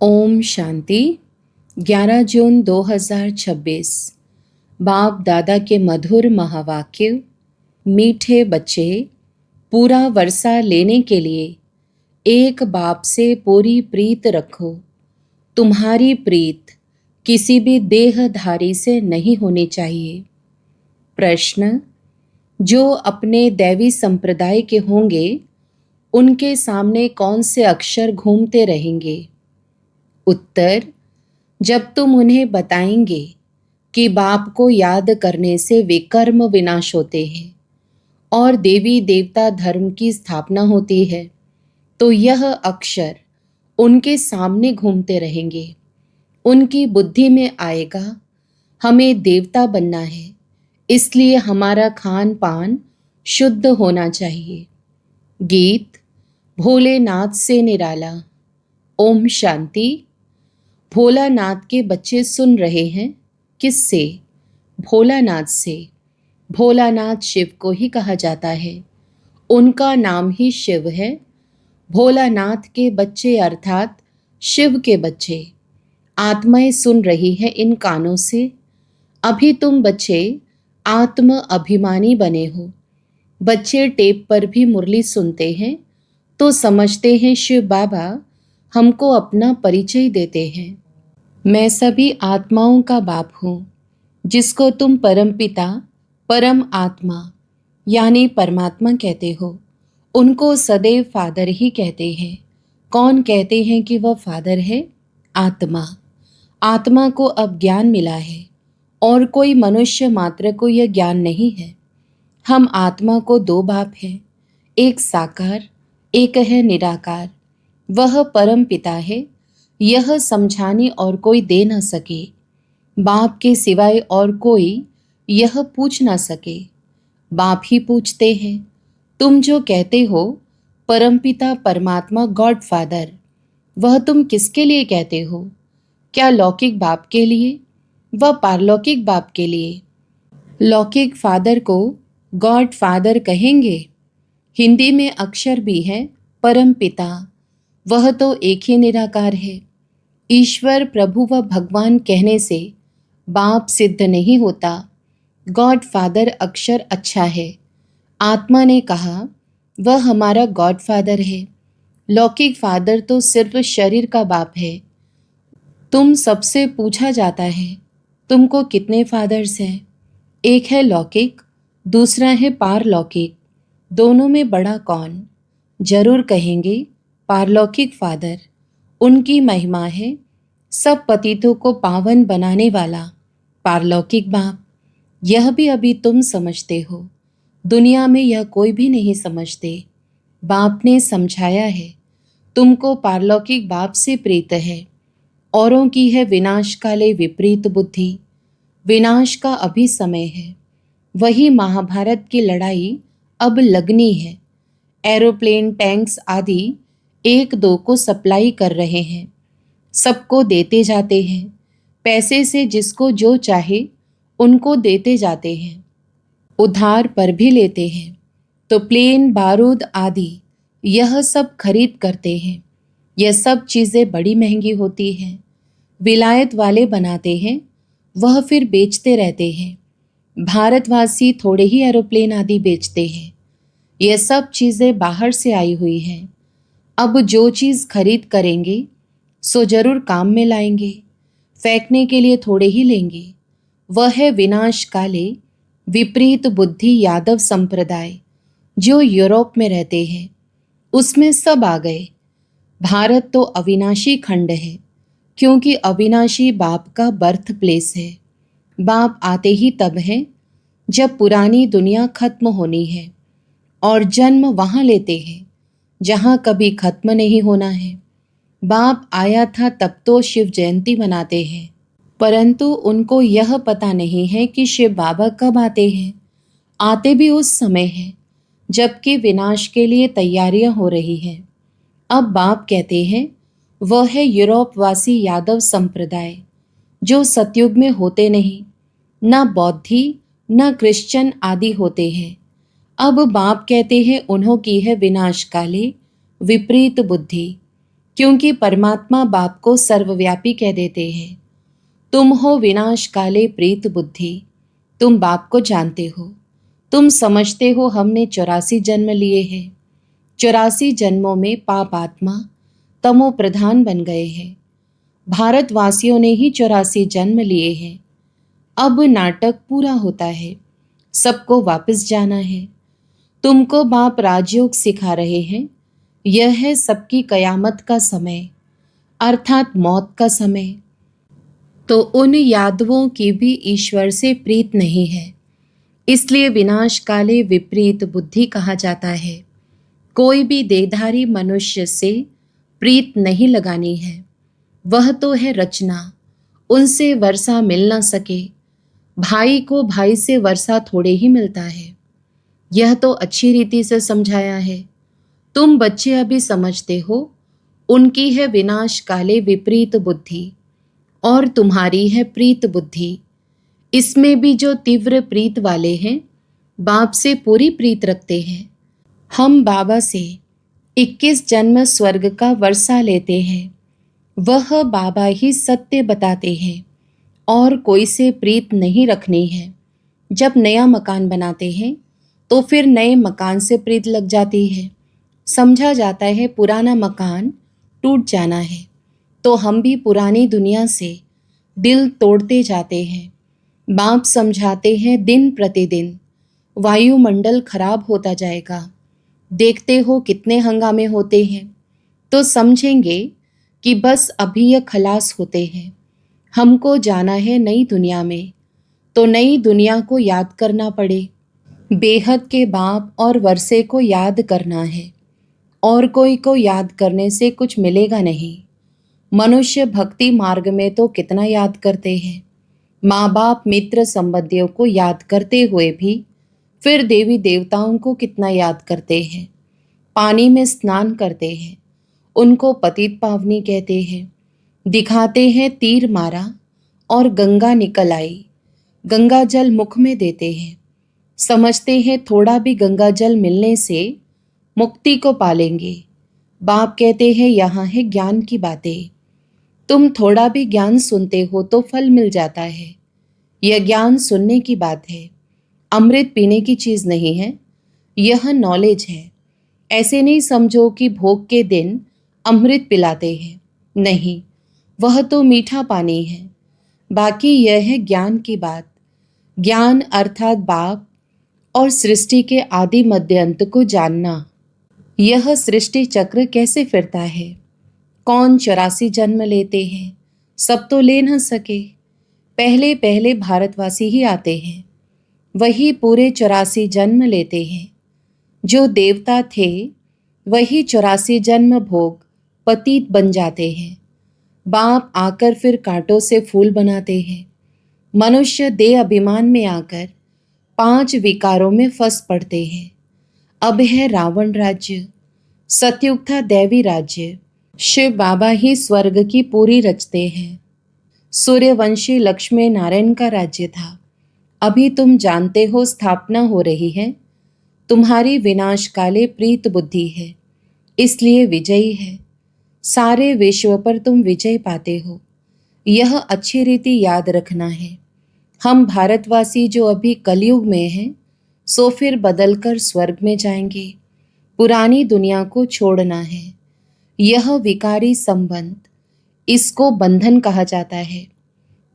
ओम शांति। 11 जून 2026। बाप दादा के मधुर महावाक्य। मीठे बच्चे, पूरा वर्षा लेने के लिए एक बाप से पूरी प्रीत रखो। तुम्हारी प्रीत किसी भी देहधारी से नहीं होनी चाहिए। प्रश्न: जो अपने दैवी संप्रदाय के होंगे उनके सामने कौन से अक्षर घूमते रहेंगे? उत्तर: जब तुम उन्हें बताएंगे कि बाप को याद करने से विकर्म विनाश होते हैं और देवी देवता धर्म की स्थापना होती है, तो यह अक्षर उनके सामने घूमते रहेंगे। उनकी बुद्धि में आएगा, हमें देवता बनना है, इसलिए हमारा खान पान शुद्ध होना चाहिए। गीत भोलेनाथ से निराला। ओम शांति। भोलानाथ के बच्चे सुन रहे हैं। किससे? भोलानाथ से। भोलानाथ शिव को ही कहा जाता है, उनका नाम ही शिव है। भोलानाथ के बच्चे अर्थात शिव के बच्चे। आत्माएं सुन रही हैं इन कानों से। अभी तुम बच्चे आत्म अभिमानी बने हो। बच्चे टेप पर भी मुरली सुनते हैं तो समझते हैं शिव बाबा हमको अपना परिचय देते हैं। मैं सभी आत्माओं का बाप हूँ, जिसको तुम परमपिता परम आत्मा यानी परमात्मा कहते हो, उनको सदैव फादर ही कहते हैं। कौन कहते हैं कि वह फादर है? आत्मा। आत्मा को अब ज्ञान मिला है और कोई मनुष्य मात्र को यह ज्ञान नहीं है। हम आत्मा को दो बाप हैं, एक साकार, एक है निराकार। वह परम पिता है, यह समझाने और कोई दे न सके। बाप के सिवाय और कोई यह पूछ न सके। बाप ही पूछते हैं। तुम जो कहते हो परमपिता परमात्मा गॉड फादर, वह तुम किसके लिए कहते हो? क्या लौकिक बाप के लिए व पारलौकिक बाप के लिए? लौकिक फादर को गॉड फादर कहेंगे। हिंदी में अक्षर भी है परम पिता, वह तो एक ही निराकार है। ईश्वर प्रभु व भगवान कहने से बाप सिद्ध नहीं होता। गॉड फादर अक्षर अच्छा है। आत्मा ने कहा वह हमारा गॉड फादर है। लौकिक फादर तो सिर्फ शरीर का बाप है। तुम सबसे पूछा जाता है तुमको कितने फादर्स हैं? एक है लौकिक, दूसरा है पारलौकिक। दोनों में बड़ा कौन? जरूर कहेंगे पारलौकिक फादर। उनकी महिमा है सब पतितों को पावन बनाने वाला पारलौकिक बाप। यह भी अभी तुम समझते हो, दुनिया में यह कोई भी नहीं समझते। बाप ने समझाया है तुमको पारलौकिक बाप से प्रीत है। औरों की है विनाश काले विपरीत बुद्धि। विनाश का अभी समय है, वही महाभारत की लड़ाई अब लगनी है। एरोप्लेन, टैंक्स आदि एक दो को सप्लाई कर रहे हैं, सबको देते जाते हैं। पैसे से जिसको जो चाहे उनको देते जाते हैं, उधार पर भी लेते हैं। तो प्लेन, बारूद आदि यह सब खरीद करते हैं। यह सब चीज़ें बड़ी महंगी होती हैं। विलायत वाले बनाते हैं, वह फिर बेचते रहते हैं। भारतवासी थोड़े ही एरोप्लेन आदि बेचते हैं। यह सब चीज़ें बाहर से आई हुई हैं। अब जो चीज़ खरीद करेंगे सो जरूर काम में लाएंगे, फेंकने के लिए थोड़े ही लेंगे। वह है विनाश काले विपरीत बुद्धि यादव संप्रदाय, जो यूरोप में रहते हैं। उसमें सब आ गए। भारत तो अविनाशी खंड है, क्योंकि अविनाशी बाप का बर्थ प्लेस है। बाप आते ही तब है जब पुरानी दुनिया खत्म होनी है और जन्म वहाँ लेते हैं जहाँ कभी खत्म नहीं होना है। बाप आया था तब तो शिव जयंती मनाते हैं, परंतु उनको यह पता नहीं है कि शिव बाबा कब आते हैं। आते भी उस समय है जबकि विनाश के लिए तैयारियां हो रही हैं। अब बाप कहते हैं वह है यूरोपवासी यादव संप्रदाय, जो सतयुग में होते नहीं, ना बौद्धि ना क्रिश्चियन आदि होते हैं। अब बाप कहते हैं उन्हों की है विनाश काले विपरीत बुद्धि। क्योंकि परमात्मा बाप को सर्वव्यापी कह देते हैं। तुम हो विनाश काले प्रीत बुद्धि। तुम बाप को जानते हो, तुम समझते हो हमने 84 जन्म लिए हैं। 84 जन्मों में पाप आत्मा तमो प्रधान बन गए हैं। भारतवासियों ने ही 84 जन्म लिए हैं। अब नाटक पूरा होता है, सबको वापस जाना है। तुमको बाप राजयोग सिखा रहे हैं। यह है सबकी कयामत का समय, अर्थात मौत का समय। तो उन यादवों की भी ईश्वर से प्रीत नहीं है, इसलिए विनाश काले विपरीत बुद्धि कहा जाता है। कोई भी देहधारी मनुष्य से प्रीत नहीं लगानी है, वह तो है रचना, उनसे वर्षा मिल ना सके। भाई को भाई से वर्षा थोड़े ही मिलता है। यह तो अच्छी रीति से समझाया है। तुम बच्चे अभी समझते हो, उनकी है विनाश काले विपरीत बुद्धि और तुम्हारी है प्रीत बुद्धि। इसमें भी जो तीव्र प्रीत वाले हैं, बाप से पूरी प्रीत रखते हैं। हम बाबा से 21 जन्म स्वर्ग का वर्षा लेते हैं। वह बाबा ही सत्य बताते हैं और कोई से प्रीत नहीं रखनी है। जब नया मकान बनाते हैं तो फिर नए मकान से प्रीत लग जाती है। समझा जाता है पुराना मकान टूट जाना है, तो हम भी पुरानी दुनिया से दिल तोड़ते जाते हैं। बाप समझाते हैं दिन प्रतिदिन वायुमंडल खराब होता जाएगा। देखते हो कितने हंगामे होते हैं, तो समझेंगे कि बस अभी यह खलास होते हैं। हमको जाना है नई दुनिया में, तो नई दुनिया को याद करना पड़े। बेहद के बाप और वर्षे को याद करना है, और कोई को याद करने से कुछ मिलेगा नहीं। मनुष्य भक्ति मार्ग में तो कितना याद करते हैं। माँ बाप मित्र संबंधियों को याद करते हुए भी फिर देवी देवताओं को कितना याद करते हैं। पानी में स्नान करते हैं, उनको पतित पावनी कहते हैं। दिखाते हैं तीर मारा और गंगा निकल आई, गंगा जल मुख में देते हैं। समझते हैं थोड़ा भी गंगा जल मिलने से मुक्ति को पालेंगे। बाप कहते हैं यहाँ है ज्ञान की बातें। तुम थोड़ा भी ज्ञान सुनते हो तो फल मिल जाता है। यह ज्ञान सुनने की बात है, अमृत पीने की चीज नहीं है। यह नॉलेज है। ऐसे नहीं समझो कि भोग के दिन अमृत पिलाते हैं, नहीं, वह तो मीठा पानी है। बाकी यह है ज्ञान की बात। ज्ञान अर्थात बाप और सृष्टि के आदि मध्य अंत को जानना। यह सृष्टि चक्र कैसे फिरता है, कौन 84 जन्म लेते हैं, सब तो ले न सके। पहले पहले भारतवासी ही आते हैं, वही पूरे 84 जन्म लेते हैं। जो देवता थे वही 84 जन्म भोग पतित बन जाते हैं। बाप आकर फिर कांटों से फूल बनाते हैं। मनुष्य देह अभिमान में आकर 5 विकारों में फंस पड़ते हैं। अब है रावण राज्य, सतयुग था दैवी राज्य। शिव बाबा ही स्वर्ग की पूरी रचते हैं। सूर्यवंशी लक्ष्मी नारायण का राज्य था। अभी तुम जानते हो स्थापना हो रही है। तुम्हारी विनाश काले प्रीत बुद्धि है, इसलिए विजयी है। सारे विश्व पर तुम विजय पाते हो। यह अच्छी रीति याद रखना है। हम भारतवासी जो अभी कलयुग में हैं, सो फिर बदलकर स्वर्ग में जाएंगे। पुरानी दुनिया को छोड़ना है। यह विकारी संबंध, इसको बंधन कहा जाता है।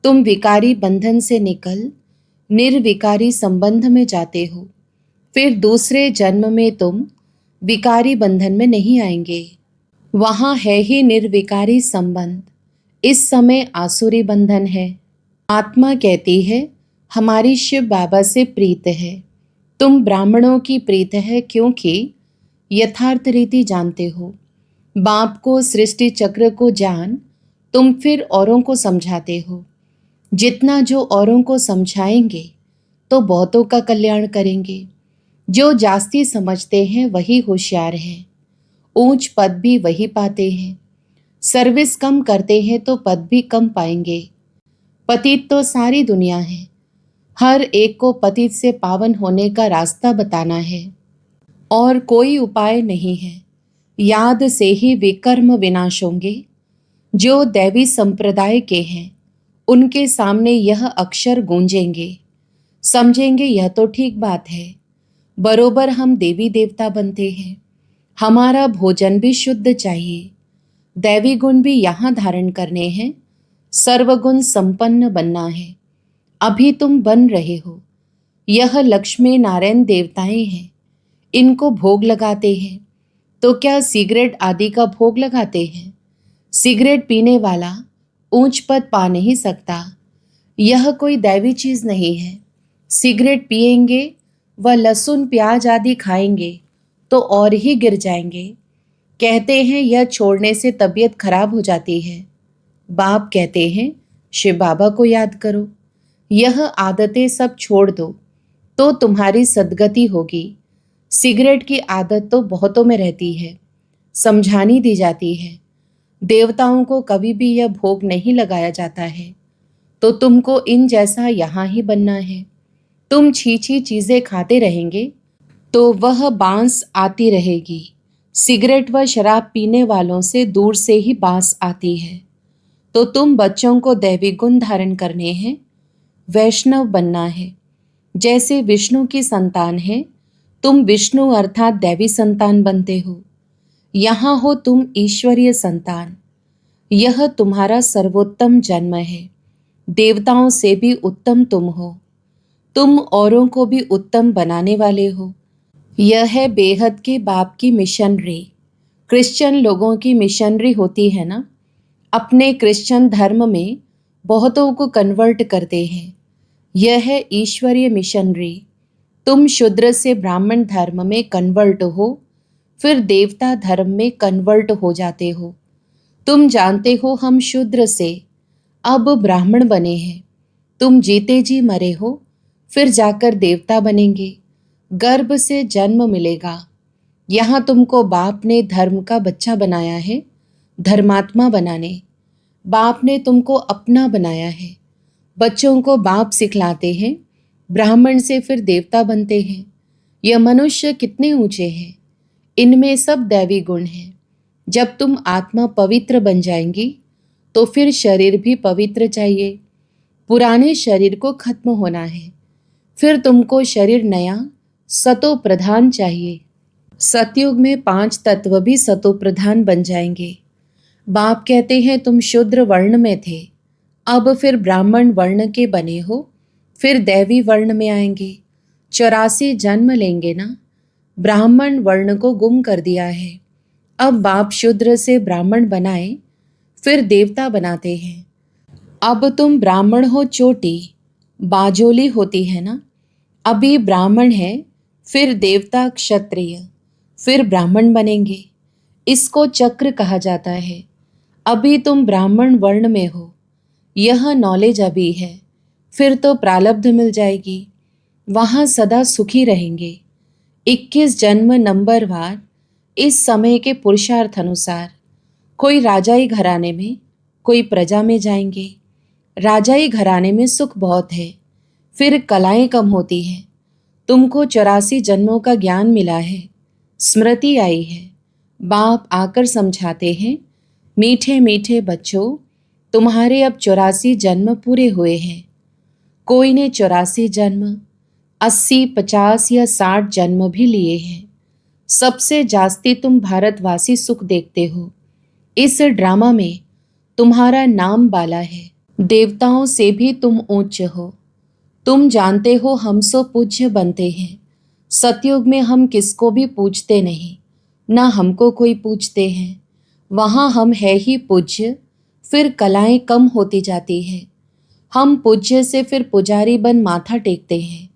तुम विकारी बंधन से निकल निर्विकारी संबंध में जाते हो। फिर दूसरे जन्म में तुम विकारी बंधन में नहीं आएंगे। वहाँ है ही निर्विकारी संबंध। इस समय आसुरी बंधन है। आत्मा कहती है हमारी शिव बाबा से प्रीत है। तुम ब्राह्मणों की प्रीत है क्योंकि यथार्थ रीति जानते हो। बाप को सृष्टि चक्र को जान तुम फिर औरों को समझाते हो। जितना जो औरों को समझाएंगे तो बहुतों का कल्याण करेंगे। जो जास्ती समझते हैं वही होशियार हैं। ऊंच पद भी वही पाते हैं। सर्विस कम करते हैं तो पद भी कम पाएंगे। पतित तो सारी दुनिया है। हर एक को पतित से पावन होने का रास्ता बताना है और कोई उपाय नहीं है। याद से ही विकर्म विनाश होंगे। जो दैवी संप्रदाय के हैं उनके सामने यह अक्षर गूंजेंगे, समझेंगे यह तो ठीक बात है, बरोबर हम देवी देवता बनते हैं, हमारा भोजन भी शुद्ध चाहिए, दैवी गुण भी यहाँ धारण करने हैं, सर्वगुण संपन्न बनना है। अभी तुम बन रहे हो। यह लक्ष्मी नारायण देवताएं हैं, इनको भोग लगाते हैं। तो क्या सिगरेट आदि का भोग लगाते हैं? सिगरेट पीने वाला ऊंच पद पा नहीं सकता। यह कोई दैवी चीज नहीं है। सिगरेट पिएंगे व लहसुन प्याज आदि खाएंगे तो और ही गिर जाएंगे। कहते हैं यह छोड़ने से तबीयत खराब हो जाती है। बाप कहते हैं शिव बाबा को याद करो, यह आदतें सब छोड़ दो तो तुम्हारी सद्गति होगी। सिगरेट की आदत तो बहुतों में रहती है, समझानी दी जाती है। देवताओं को कभी भी यह भोग नहीं लगाया जाता है, तो तुमको इन जैसा यहाँ ही बनना है। तुम छीछी चीजें खाते रहेंगे तो वह बांस आती रहेगी। सिगरेट व शराब पीने वालों से दूर से ही बांस आती है। तो तुम बच्चों को दैवी गुण धारण करने हैं, वैष्णव बनना है। जैसे विष्णु की संतान है, तुम विष्णु अर्थात दैवी संतान बनते हो। यहाँ हो तुम ईश्वरीय संतान। यह तुम्हारा सर्वोत्तम जन्म है। देवताओं से भी उत्तम तुम हो। तुम औरों को भी उत्तम बनाने वाले हो। यह है बेहद के बाप की मिशनरी। क्रिश्चियन लोगों की मिशनरी होती है ना, अपने क्रिश्चियन धर्म में बहुतों को कन्वर्ट करते हैं। यह है ईश्वरीय मिशनरी। तुम शूद्र से ब्राह्मण धर्म में कन्वर्ट हो, फिर देवता धर्म में कन्वर्ट हो जाते हो। तुम जानते हो हम शूद्र से अब ब्राह्मण बने हैं। तुम जीते जी मरे हो, फिर जाकर देवता बनेंगे। गर्भ से जन्म मिलेगा। यहाँ तुमको बाप ने धर्म का बच्चा बनाया है, धर्मात्मा बनाने। बाप ने तुमको अपना बनाया है। बच्चों को बाप सिखलाते हैं, ब्राह्मण से फिर देवता बनते हैं। यह मनुष्य कितने ऊंचे हैं, इनमें सब दैवी गुण हैं। जब तुम आत्मा पवित्र बन जाएंगी तो फिर शरीर भी पवित्र चाहिए। पुराने शरीर को खत्म होना है, फिर तुमको शरीर नया सतो प्रधान चाहिए। सतयुग में 5 तत्व भी सतो प्रधान बन जाएंगे। बाप कहते हैं तुम शूद्र वर्ण में थे, अब फिर ब्राह्मण वर्ण के बने हो, फिर दैवी वर्ण में आएंगे। 84 जन्म लेंगे ना। ब्राह्मण वर्ण को गुम कर दिया है। अब बाप शूद्र से ब्राह्मण बनाए, फिर देवता बनाते हैं। अब तुम ब्राह्मण हो, चोटी बाजोली होती है ना। अभी ब्राह्मण है, फिर देवता क्षत्रिय, फिर ब्राह्मण बनेंगे। इसको चक्र कहा जाता है। अभी तुम ब्राह्मण वर्ण में हो, यह नॉलेज अभी है, फिर तो प्रारब्ध मिल जाएगी, वहाँ सदा सुखी रहेंगे। 21 जन्म नंबरवार इस समय के पुरुषार्थ अनुसार कोई राजाई घराने में, कोई प्रजा में जाएंगे। राजाई घराने में सुख बहुत है, फिर कलाएं कम होती हैं। तुमको 84 जन्मों का ज्ञान मिला है, स्मृति आई है। बाप आकर समझाते हैं, मीठे मीठे बच्चों, तुम्हारे अब 84 जन्म पूरे हुए हैं। कोई ने 84 जन्म, 80, 50 या 60 जन्म भी लिए हैं। सबसे जास्ती तुम भारतवासी सुख देखते हो। इस ड्रामा में तुम्हारा नाम बाला है। देवताओं से भी तुम ऊंच हो। तुम जानते हो हम सो पूज्य बनते हैं। सतयुग में हम किसको भी पूजते नहीं, ना हमको कोई पूजते हैं। वहाँ हम है ही पूज्य, फिर कलाएं कम होती जाती हैं। हम पूज्य से फिर पुजारी बन माथा टेकते हैं।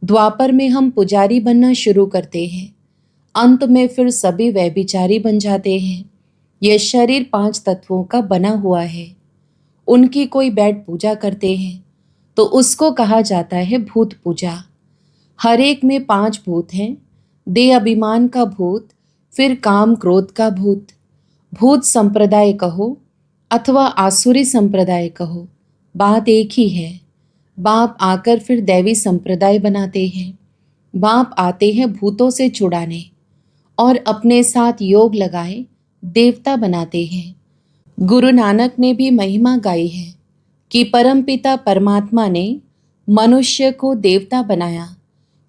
द्वापर में हम पुजारी बनना शुरू करते हैं, अंत में फिर सभी व्यभिचारी बन जाते हैं। यह शरीर 5 तत्वों का बना हुआ है। उनकी कोई बैठ पूजा करते हैं तो उसको कहा जाता है भूत पूजा। हर एक में 5 भूत हैं। देह अभिमान का भूत, फिर काम क्रोध का भूत। भूत संप्रदाय कहो अथवा आसुरी संप्रदाय कहो, बात एक ही है। बाप आकर फिर दैवी संप्रदाय बनाते हैं। बाप आते हैं भूतों से छुड़ाने और अपने साथ योग लगाए देवता बनाते हैं। गुरु नानक ने भी महिमा गाई है कि परमपिता परमात्मा ने मनुष्य को देवता बनाया,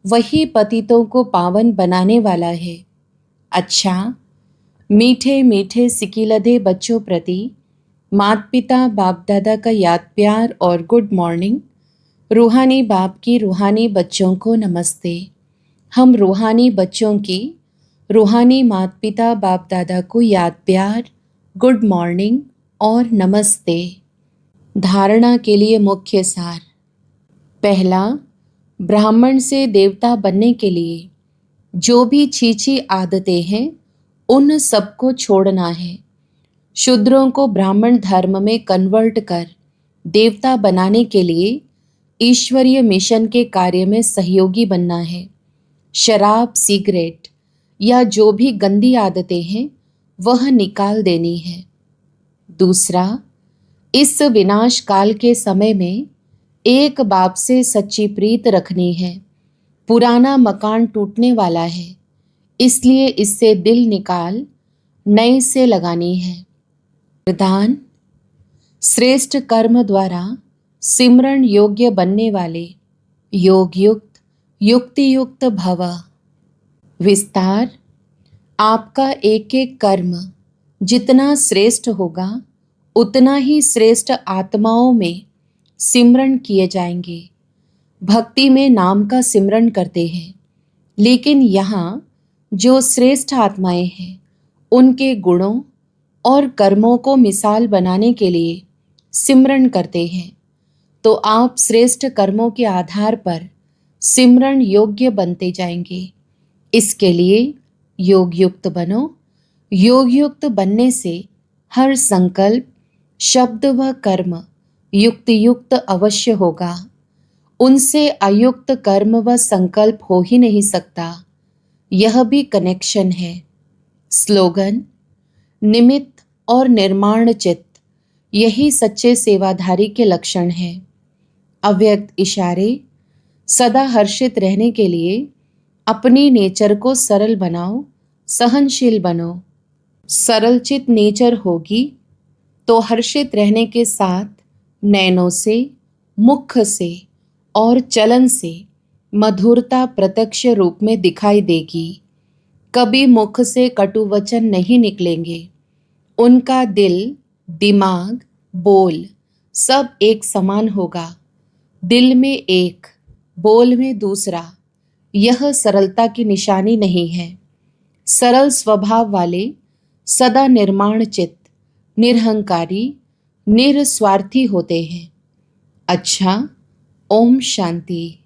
वही पतितों को पावन बनाने वाला है। अच्छा, मीठे मीठे सिकिलधे बच्चों प्रति माता पिता बाप दादा का याद प्यार और गुड मॉर्निंग। रूहानी बाप की रूहानी बच्चों को नमस्ते। हम रूहानी बच्चों की रूहानी माता पिता बाप दादा को याद प्यार, गुड मॉर्निंग और नमस्ते। धारणा के लिए मुख्य सार। पहला, ब्राह्मण से देवता बनने के लिए जो भी छीछी आदतें हैं उन सबको छोड़ना है। शूद्रों को ब्राह्मण धर्म में कन्वर्ट कर देवता बनाने के लिए ईश्वरीय मिशन के कार्य में सहयोगी बनना है। शराब, सिगरेट या जो भी गंदी आदतें हैं वह निकाल देनी है। दूसरा, इस विनाश काल के समय में एक बाप से सच्ची प्रीत रखनी है। पुराना मकान टूटने वाला है, इसलिए इससे दिल निकाल नए से लगानी है। वरदान, श्रेष्ठ कर्म द्वारा सिमरण योग्य बनने वाले योग युक्त युक्ति युक्त भव। विस्तार, आपका एक एक कर्म जितना श्रेष्ठ होगा उतना ही श्रेष्ठ आत्माओं में सिमरण किए जाएंगे। भक्ति में नाम का सिमरण करते हैं, लेकिन यहाँ जो श्रेष्ठ आत्माएं हैं उनके गुणों और कर्मों को मिसाल बनाने के लिए सिमरण करते हैं। तो आप श्रेष्ठ कर्मों के आधार पर सिमरण योग्य बनते जाएंगे। इसके लिए योग युक्त बनो। योग युक्त बनने से हर संकल्प, शब्द व कर्म युक्त युक्त अवश्य होगा। उनसे अयुक्त कर्म व संकल्प हो ही नहीं सकता। यह भी कनेक्शन है। स्लोगन, निमित्त और निर्माण चित्त, यही सच्चे सेवाधारी के लक्षण हैं। अव्यक्त इशारे, सदा हर्षित रहने के लिए अपनी नेचर को सरल बनाओ, सहनशील बनो। सरलचित नेचर होगी तो हर्षित रहने के साथ नैनों से, मुख से और चलन से मधुरता प्रत्यक्ष रूप में दिखाई देगी। कभी मुख से कटु वचन नहीं निकलेंगे। उनका दिल, दिमाग, बोल सब एक समान होगा। दिल में एक, बोल में दूसरा, यह सरलता की निशानी नहीं है। सरल स्वभाव वाले सदा निर्माण चित्त, निरहंकारी, निस्वार्थी होते हैं। अच्छा, ओम शांति।